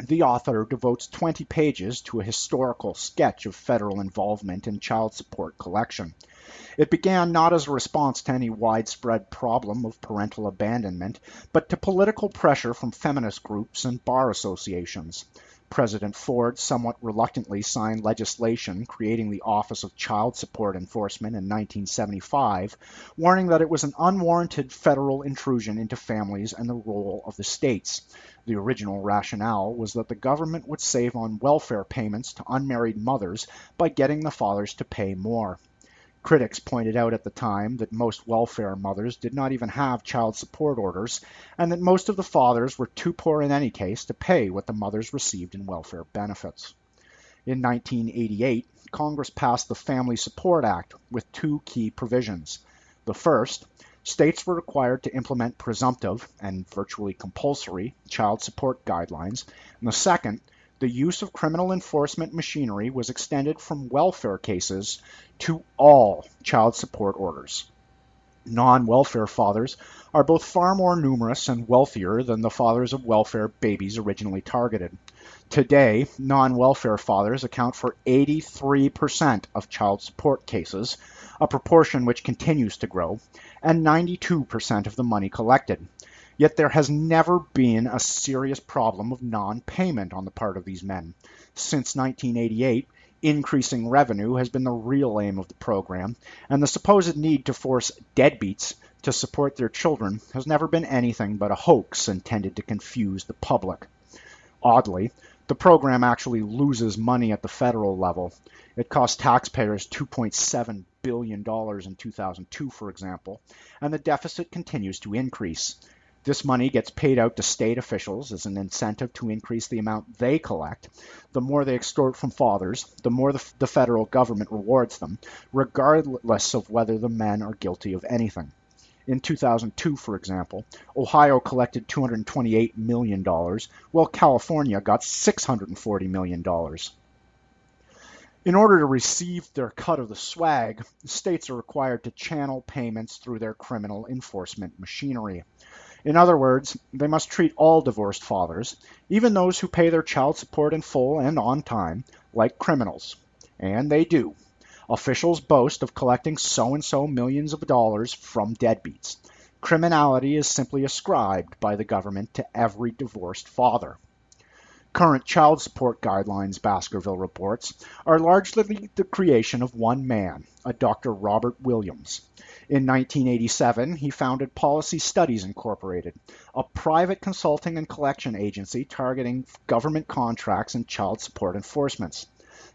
The author devotes 20 pages to a historical sketch of federal involvement in child support collection. It began not as a response to any widespread problem of parental abandonment, but to political pressure from feminist groups and bar associations. President Ford somewhat reluctantly signed legislation creating the Office of Child Support Enforcement in 1975, warning that it was an unwarranted federal intrusion into families and the role of the states. The original rationale was that the government would save on welfare payments to unmarried mothers by getting the fathers to pay more. Critics pointed out at the time that most welfare mothers did not even have child support orders, and that most of the fathers were too poor in any case to pay what the mothers received in welfare benefits. In 1988, Congress passed the Family Support Act with two key provisions. The first, states were required to implement presumptive and virtually compulsory child support guidelines, and the second, the use of criminal enforcement machinery was extended from welfare cases to all child support orders. Non-welfare fathers are both far more numerous and wealthier than the fathers of welfare babies originally targeted. Today, non-welfare fathers account for 83% of child support cases, a proportion which continues to grow, and 92% of the money collected. Yet there has never been a serious problem of non-payment on the part of these men. Since 1988, increasing revenue has been the real aim of the program, and the supposed need to force deadbeats to support their children has never been anything but a hoax intended to confuse the public. Oddly, the program actually loses money at the federal level. It cost taxpayers $2.7 billion in 2002, for example, and the deficit continues to increase. This money gets paid out to state officials as an incentive to increase the amount they collect. The more they extort from fathers, the more the federal government rewards them, regardless of whether the men are guilty of anything. In 2002, for example, Ohio collected $228 million, while California got $640 million. In order to receive their cut of the swag, states are required to channel payments through their criminal enforcement machinery. In other words, they must treat all divorced fathers, even those who pay their child support in full and on time, like criminals. And they do. Officials boast of collecting so-and-so millions of dollars from deadbeats. Criminality is simply ascribed by the government to every divorced father. Current child support guidelines, Baskerville reports, are largely the creation of one man, a Dr. Robert Williams. In 1987, he founded Policy Studies Incorporated, a private consulting and collection agency targeting government contracts and child support enforcements.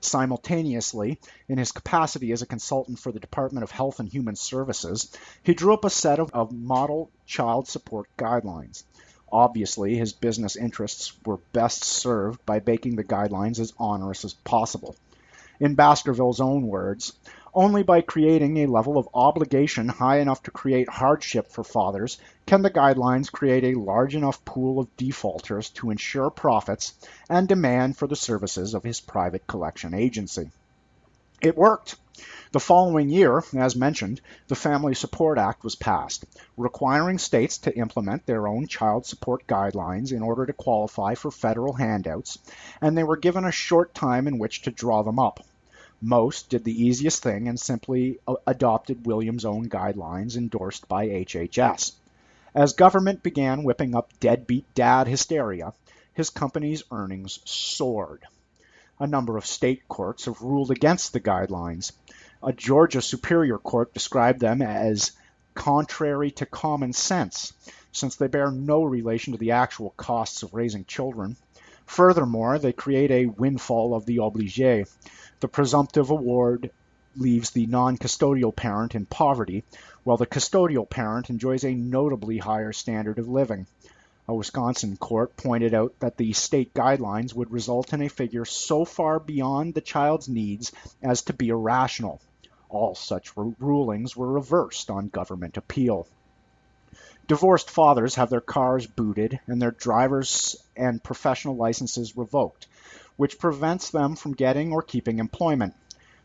Simultaneously, in his capacity as a consultant for the Department of Health and Human Services, he drew up a set of model child support guidelines. Obviously, his business interests were best served by making the guidelines as onerous as possible. In Baskerville's own words, only by creating a level of obligation high enough to create hardship for fathers can the guidelines create a large enough pool of defaulters to ensure profits and demand for the services of his private collection agency. It worked. The following year, as mentioned, the Family Support Act was passed, requiring states to implement their own child support guidelines in order to qualify for federal handouts, and they were given a short time in which to draw them up. Most did the easiest thing and simply adopted Williams' own guidelines endorsed by HHS. As government began whipping up deadbeat dad hysteria, his company's earnings soared. A number of state courts have ruled against the guidelines. A Georgia Superior Court described them as contrary to common sense, since they bear no relation to the actual costs of raising children. Furthermore, they create a windfall of the obligé. The presumptive award leaves the non-custodial parent in poverty, while the custodial parent enjoys a notably higher standard of living. A Wisconsin court pointed out that the state guidelines would result in a figure so far beyond the child's needs as to be irrational. All such rulings were reversed on government appeal. Divorced fathers have their cars booted and their driver's and professional licenses revoked, which prevents them from getting or keeping employment.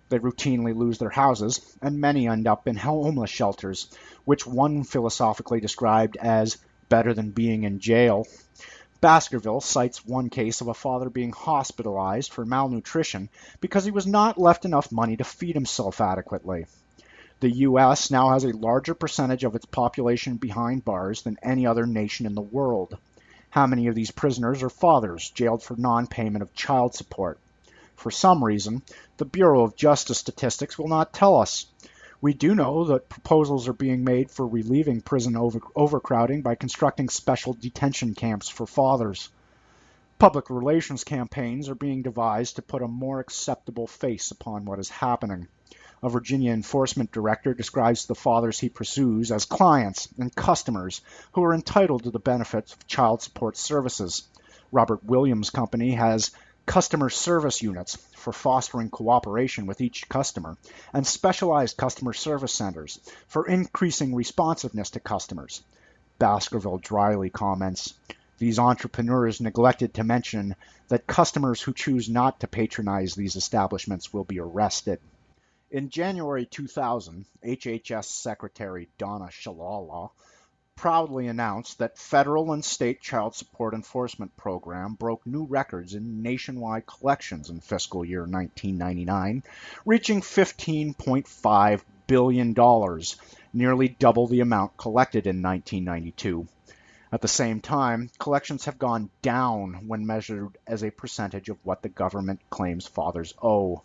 They routinely lose their houses, and many end up in homeless shelters, which one philosophically described as better than being in jail. Baskerville cites one case of a father being hospitalized for malnutrition because he was not left enough money to feed himself adequately. The U.S. now has a larger percentage of its population behind bars than any other nation in the world. How many of these prisoners are fathers jailed for non-payment of child support? For some reason, the Bureau of Justice Statistics will not tell us. We do know that proposals are being made for relieving prison overcrowding by constructing special detention camps for fathers. Public relations campaigns are being devised to put a more acceptable face upon what is happening. A Virginia enforcement director describes the fathers he pursues as clients and customers who are entitled to the benefits of child support services. Robert Williams' company has customer service units for fostering cooperation with each customer, and specialized customer service centers for increasing responsiveness to customers. Baskerville dryly comments, "These entrepreneurs neglected to mention that customers who choose not to patronize these establishments will be arrested." In January 2000, HHS Secretary Donna Shalala proudly announced that federal and state child support enforcement program broke new records in nationwide collections in fiscal year 1999, reaching $15.5 billion, nearly double the amount collected in 1992. At the same time, collections have gone down when measured as a percentage of what the government claims fathers owe.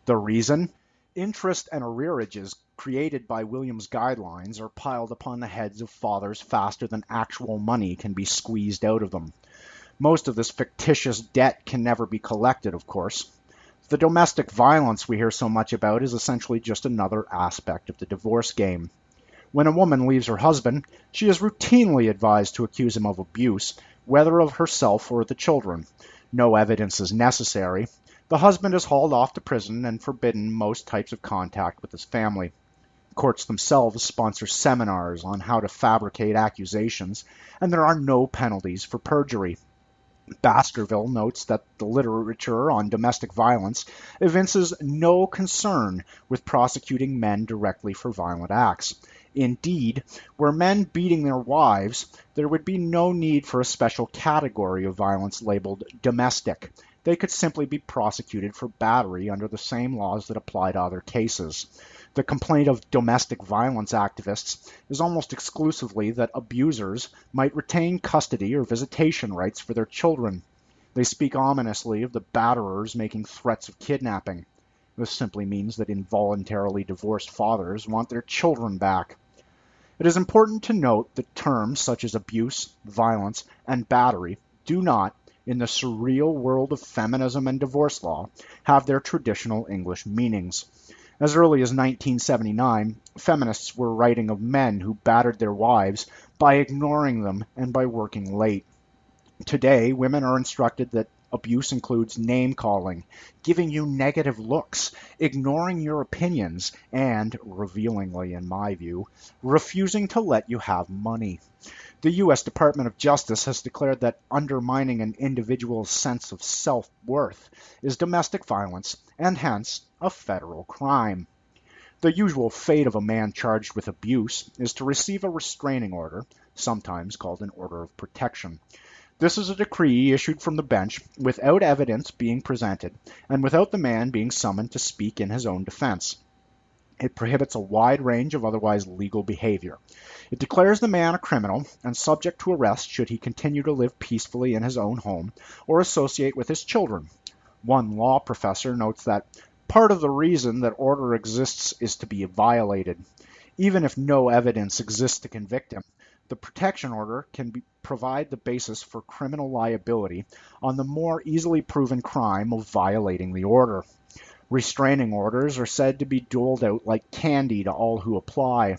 The reason? Interest and arrearages created by Williams' guidelines are piled upon the heads of fathers faster than actual money can be squeezed out of them. Most of this fictitious debt can never be collected, of course. The domestic violence we hear so much about is essentially just another aspect of the divorce game. When a woman leaves her husband, she is routinely advised to accuse him of abuse, whether of herself or the children. No evidence is necessary. The husband is hauled off to prison and forbidden most types of contact with his family. Courts themselves sponsor seminars on how to fabricate accusations, and there are no penalties for perjury. Baskerville notes that the literature on domestic violence evinces no concern with prosecuting men directly for violent acts. Indeed, were men beating their wives, there would be no need for a special category of violence labeled domestic. They could simply be prosecuted for battery under the same laws that apply to other cases. The complaint of domestic violence activists is almost exclusively that abusers might retain custody or visitation rights for their children. They speak ominously of the batterers making threats of kidnapping. This simply means that involuntarily divorced fathers want their children back. It is important to note that terms such as abuse, violence, and battery do not, in the surreal world of feminism and divorce law, have their traditional English meanings. As early as 1979, feminists were writing of men who battered their wives by ignoring them and by working late. Today, women are instructed that abuse includes name-calling, giving you negative looks, ignoring your opinions, and, revealingly in my view, refusing to let you have money. The U.S. Department of Justice has declared that undermining an individual's sense of self-worth is domestic violence and hence a federal crime. The usual fate of a man charged with abuse is to receive a restraining order, sometimes called an order of protection. This is a decree issued from the bench without evidence being presented and without the man being summoned to speak in his own defense. It prohibits a wide range of otherwise legal behavior. It declares the man a criminal and subject to arrest should he continue to live peacefully in his own home or associate with his children. One law professor notes that part of the reason that order exists is to be violated. Even if no evidence exists to convict him, the protection order can provide the basis for criminal liability on the more easily proven crime of violating the order. Restraining orders are said to be doled out like candy to all who apply.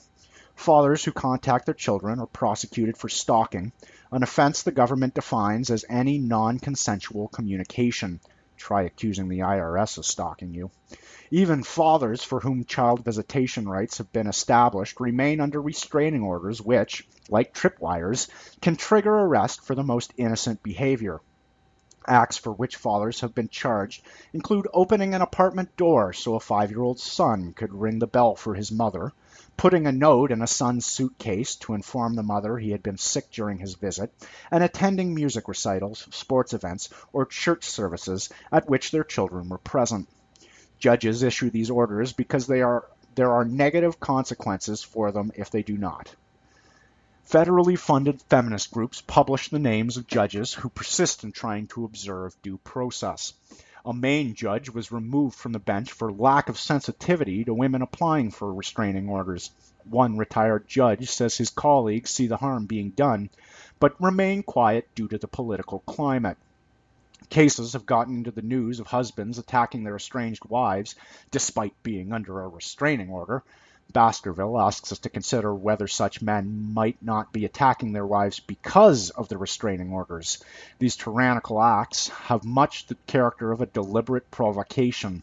Fathers who contact their children are prosecuted for stalking, an offense the government defines as any non-consensual communication. Try accusing the IRS of stalking you. Even fathers for whom child visitation rights have been established remain under restraining orders which, like tripwires, can trigger arrest for the most innocent behavior. Acts for which fathers have been charged include opening an apartment door so a 5-year-old son could ring the bell for his mother, putting a note in a son's suitcase to inform the mother he had been sick during his visit, and attending music recitals, sports events, or church services at which their children were present. Judges issue these orders because there are negative consequences for them if they do not. Federally funded feminist groups publish the names of judges who persist in trying to observe due process. A Maine judge was removed from the bench for lack of sensitivity to women applying for restraining orders. One retired judge says his colleagues see the harm being done, but remain quiet due to the political climate. Cases have gotten into the news of husbands attacking their estranged wives despite being under a restraining order. Baskerville asks us to consider whether such men might not be attacking their wives because of the restraining orders. These tyrannical acts have much the character of a deliberate provocation.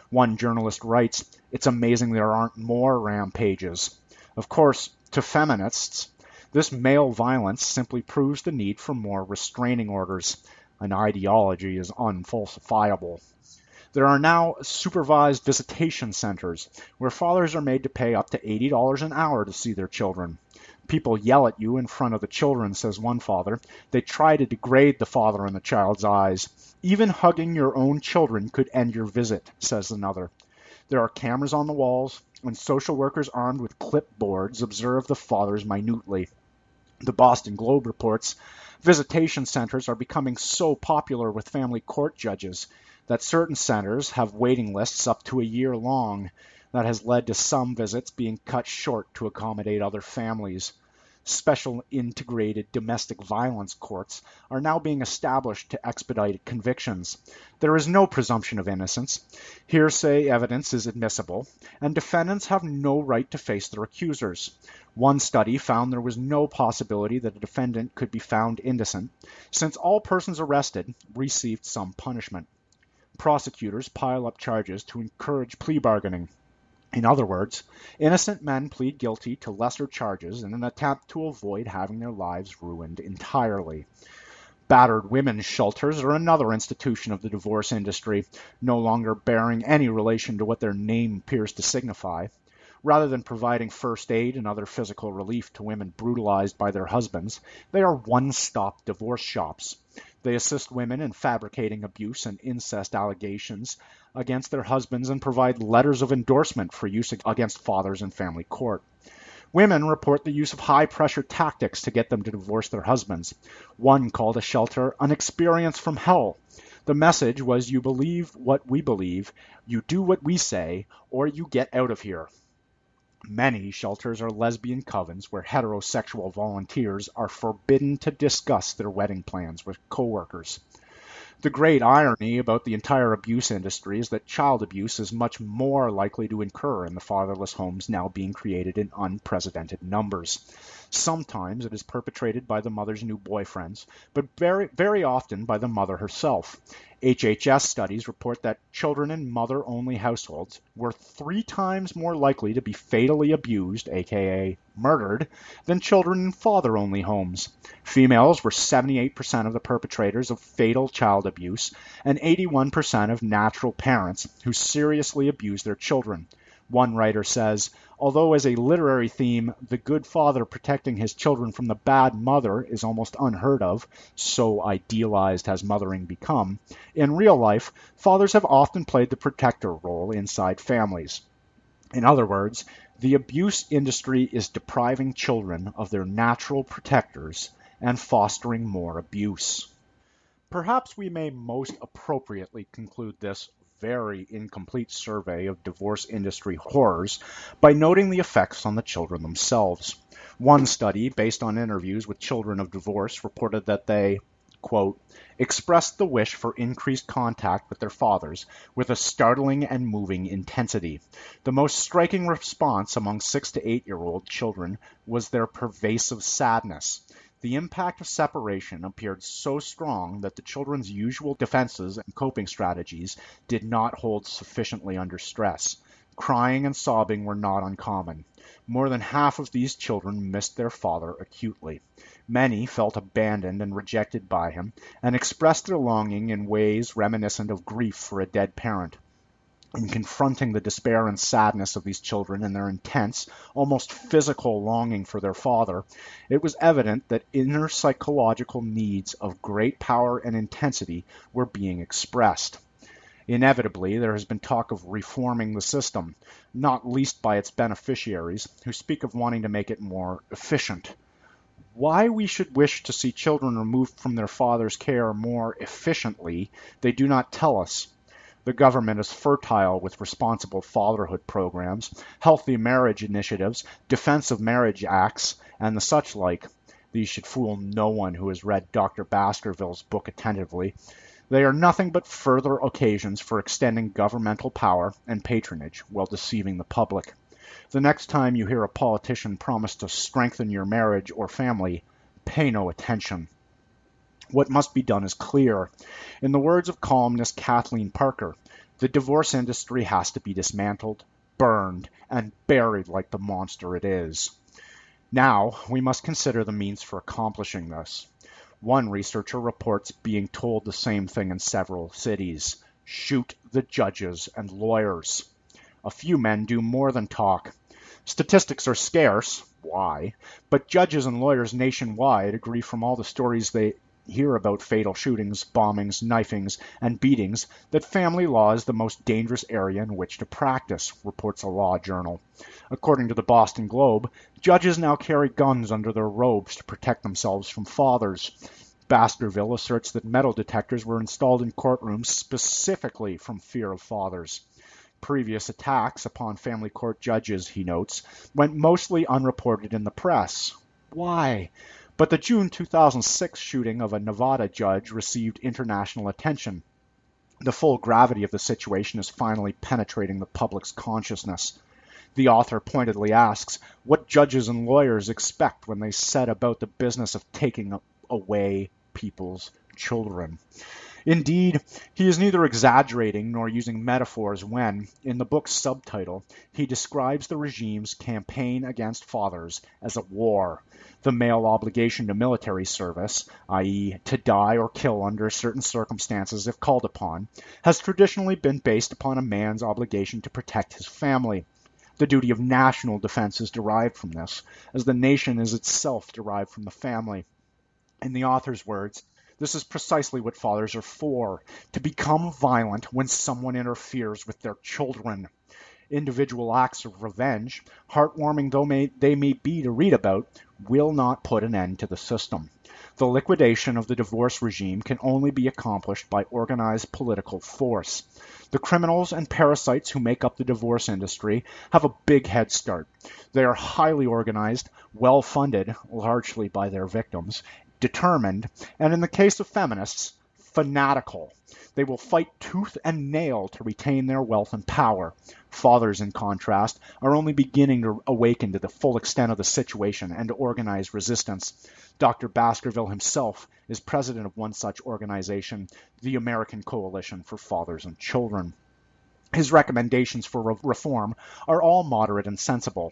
One journalist writes, "It's amazing there aren't more rampages." Of course, to feminists, this male violence simply proves the need for more restraining orders. An ideology is unfalsifiable. There are now supervised visitation centers where fathers are made to pay up to $80 an hour to see their children. People yell at you in front of the children, says one father. They try to degrade the father in the child's eyes. Even hugging your own children could end your visit, says another. There are cameras on the walls, and social workers armed with clipboards observe the fathers minutely. The Boston Globe reports, visitation centers are becoming so popular with family court judges that certain centers have waiting lists up to a year long. That has led to some visits being cut short to accommodate other families. Special integrated domestic violence courts are now being established to expedite convictions. There is no presumption of innocence. Hearsay evidence is admissible, and defendants have no right to face their accusers. One study found there was no possibility that a defendant could be found innocent, since all persons arrested received some punishment. Prosecutors pile up charges to encourage plea bargaining. In other words, innocent men plead guilty to lesser charges in an attempt to avoid having their lives ruined entirely. Battered women's shelters are another institution of the divorce industry, no longer bearing any relation to what their name appears to signify. Rather than providing first aid and other physical relief to women brutalized by their husbands, they are one-stop divorce shops. They assist women in fabricating abuse and incest allegations against their husbands and provide letters of endorsement for use against fathers in family court. Women report the use of high-pressure tactics to get them to divorce their husbands. One called a shelter an experience from hell. The message was, you believe what we believe, you do what we say, or you get out of here. Many shelters are lesbian covens where heterosexual volunteers are forbidden to discuss their wedding plans with coworkers. The great irony about the entire abuse industry is that child abuse is much more likely to occur in the fatherless homes now being created in unprecedented numbers. Sometimes it is perpetrated by the mother's new boyfriends, but very often by the mother herself. HHS studies report that children in mother-only households were 3 times more likely to be fatally abused, aka murdered, than children in father-only homes. Females were 78% of the perpetrators of fatal child abuse and 81% of natural parents who seriously abuse their children. One writer says, although as a literary theme, the good father protecting his children from the bad mother is almost unheard of, so idealized has mothering become, in real life, fathers have often played the protector role inside families. In other words, the abuse industry is depriving children of their natural protectors and fostering more abuse. Perhaps we may most appropriately conclude this very incomplete survey of divorce industry horrors by noting the effects on the children themselves. One study, based on interviews with children of divorce, reported that they, quote, expressed the wish for increased contact with their fathers with a startling and moving intensity. The most striking response among 6 to 8-year-old children was their pervasive sadness. The impact of separation appeared so strong that the children's usual defenses and coping strategies did not hold sufficiently under stress. Crying and sobbing were not uncommon. More than half of these children missed their father acutely. Many felt abandoned and rejected by him, and expressed their longing in ways reminiscent of grief for a dead parent. In confronting the despair and sadness of these children and their intense, almost physical longing for their father, it was evident that inner psychological needs of great power and intensity were being expressed. Inevitably, there has been talk of reforming the system, not least by its beneficiaries, who speak of wanting to make it more efficient. Why we should wish to see children removed from their father's care more efficiently, they do not tell us. The government is fertile with responsible fatherhood programs, healthy marriage initiatives, defense of marriage acts, and the such like. These should fool no one who has read Dr. Baskerville's book attentively. They are nothing but further occasions for extending governmental power and patronage while deceiving the public. The next time you hear a politician promise to strengthen your marriage or family, pay no attention. What must be done is clear. In the words of columnist Kathleen Parker, the divorce industry has to be dismantled, burned, and buried like the monster it is. Now, we must consider the means for accomplishing this. One researcher reports being told the same thing in several cities. Shoot the judges and lawyers. A few men do more than talk. Statistics are scarce. Why? But judges and lawyers nationwide agree from all the stories they hear about fatal shootings, bombings, knifings, and beatings that family law is the most dangerous area in which to practice, reports a law journal. According to the Boston Globe, judges now carry guns under their robes to protect themselves from fathers. Baskerville asserts that metal detectors were installed in courtrooms specifically from fear of fathers. Previous attacks upon family court judges, he notes, went mostly unreported in the press. Why? But the June 2006 shooting of a Nevada judge received international attention. The full gravity of the situation is finally penetrating the public's consciousness. The author pointedly asks what judges and lawyers expect when they set about the business of taking away people's children. Indeed, he is neither exaggerating nor using metaphors when, in the book's subtitle, he describes the regime's campaign against fathers as a war. The male obligation to military service, i.e., to die or kill under certain circumstances if called upon, has traditionally been based upon a man's obligation to protect his family. The duty of national defense is derived from this, as the nation is itself derived from the family. In the author's words, this is precisely what fathers are for, to become violent when someone interferes with their children. Individual acts of revenge, heartwarming though they may be to read about, will not put an end to the system. The liquidation of the divorce regime can only be accomplished by organized political force. The criminals and parasites who make up the divorce industry have a big head start. They are highly organized, well-funded, largely by their victims, determined, and in the case of feminists, fanatical. They will fight tooth and nail to retain their wealth and power. Fathers, in contrast, are only beginning to awaken to the full extent of the situation and to organize resistance. Dr. Baskerville himself is president of one such organization, the American Coalition for Fathers and Children. His recommendations for reform are all moderate and sensible.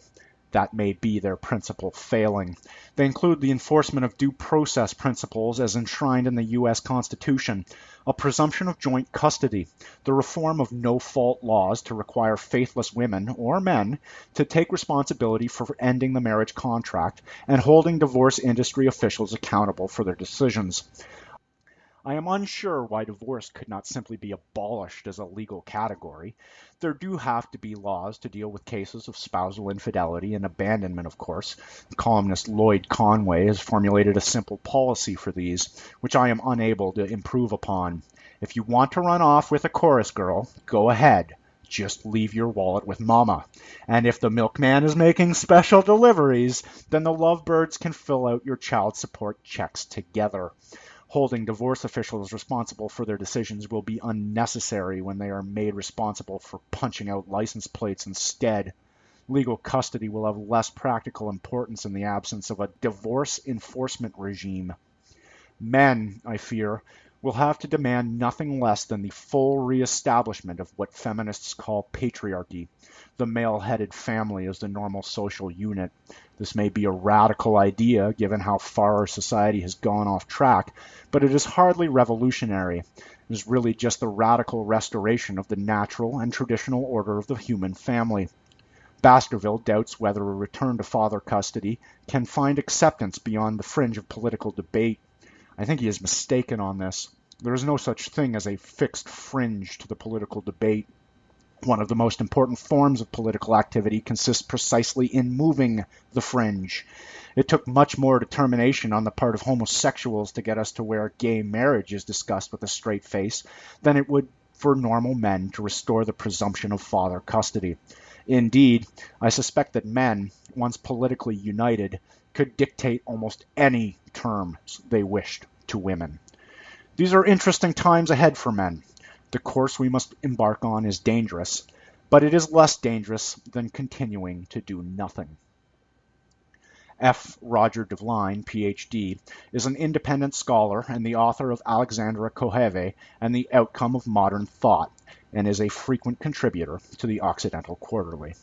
That may be their principal failing. They include the enforcement of due process principles as enshrined in the U.S. Constitution, a presumption of joint custody, the reform of no-fault laws to require faithless women or men to take responsibility for ending the marriage contract, and holding divorce industry officials accountable for their decisions. I am unsure why divorce could not simply be abolished as a legal category. There do have to be laws to deal with cases of spousal infidelity and abandonment, of course. Columnist Lloyd Conway has formulated a simple policy for these, which I am unable to improve upon. If you want to run off with a chorus girl, go ahead. Just leave your wallet with mama. And if the milkman is making special deliveries, then the lovebirds can fill out your child support checks together. Holding divorce officials responsible for their decisions will be unnecessary when they are made responsible for punching out license plates instead. Legal custody will have less practical importance in the absence of a divorce enforcement regime. Men, I fear, will have to demand nothing less than the full reestablishment of what feminists call patriarchy, the male-headed family as the normal social unit. This may be a radical idea given how far our society has gone off track, but it is hardly revolutionary. It is really just the radical restoration of the natural and traditional order of the human family. Baskerville doubts whether a return to father custody can find acceptance beyond the fringe of political debate. I think he is mistaken on this. There is no such thing as a fixed fringe to the political debate. One of the most important forms of political activity consists precisely in moving the fringe. It took much more determination on the part of homosexuals to get us to where gay marriage is discussed with a straight face than it would for normal men to restore the presumption of father custody. Indeed, I suspect that men, once politically united, could dictate almost any terms they wished to women. These are interesting times ahead for men. The course we must embark on is dangerous, but it is less dangerous than continuing to do nothing. F. Roger Devlin, Ph.D., is an independent scholar and the author of Alexandra Koheve and the Outcome of Modern Thought, and is a frequent contributor to the Occidental Quarterly.